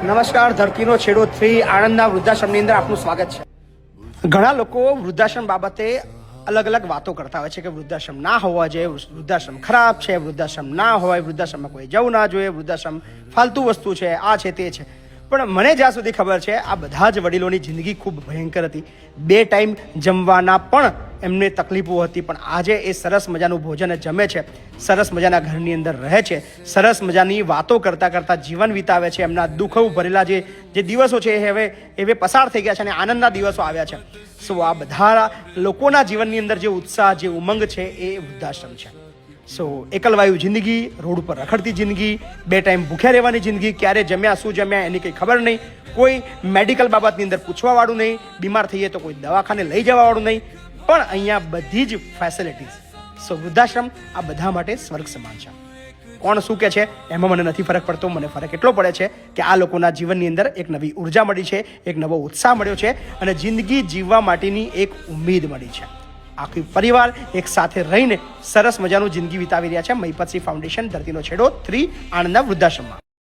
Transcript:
નમસ્કાર, ધરતીનો છેડો 3 આણંદના વૃદ્ધાશ્રમની અંદર આપનું સ્વાગત છે. ઘણા લોકો વૃદ્ધાશ્રમ બાબતે અલગ અલગ વાતો કરતા હોય છે કે વૃદ્ધાશ્રમ ના હોવા જોઈએ, વૃદ્ધાશ્રમ ખરાબ છે, વૃદ્ધાશ્રમ ના હોય, વૃદ્ધાશ્રમમાં કોઈ જવું ના જોઈએ, વૃદ્ધાશ્રમ ફાલતુ વસ્તુ છે, આ છે તે છે. પણ મને જ્યાં સુધી ખબર છે, આ બધા જ વડીલોની જિંદગી ખૂબ ભયંકર હતી. 2 ટાઈમ જમવાના પણ એમને તકલીફો હતી, પણ આજે એ સરસ મજાનું ભોજન જમે છે, સરસ મજાના ઘરની અંદર રહે છે, સરસ મજાની વાતો કરતાં કરતાં જીવન વિતાવે છે. એમના દુઃખો ભરેલા જે દિવસો છે એ હવે પસાર થઈ ગયા છે અને આનંદના દિવસો આવ્યા છે. સો આ બધા લોકોના જીવનની અંદર જે ઉત્સાહ, જે ઉમંગ છે એ વૃદ્ધાશ્રમ છે. સો એકલવાયુ જિંદગી, રોડ ઉપર રખડતી જિંદગી, 2 ટાઈમ ભૂખ્યા રહેવાની જિંદગી, ક્યારે જમ્યા શું જમ્યા એની કંઈ ખબર નહીં, કોઈ મેડિકલ બાબતની અંદર પૂછવાવાળું નહીં, બીમાર થઈએ તો કોઈ દવાખાને લઈ જવાવાળું નહીં, પણ અહીંયા બધી જ ફેસિલિટીઝ. સો વૃદ્ધાશ્રમ આ બધા માટે સ્વર્ગ સમાન છે. કોણ શું કે છે એમાં મને નથી ફરક પડતો. મને ફરક એટલો પડે છે કે આ લોકોના જીવનની અંદર એક નવી ઉર્જા મળી છે, એક નવો ઉત્સાહ મળ્યો છે અને જિંદગી જીવવા માટેની એક ઉમ્મીદ મળી છે. આખી પરિવાર એક સાથે રહીને સરસ મજાનું જિંદગી વિતાવી રહ્યા છે મહિપતસિંહ ફાઉન્ડેશન ધરતીનો છેડો 3 આણંદના વૃદ્ધાશ્રમમાં.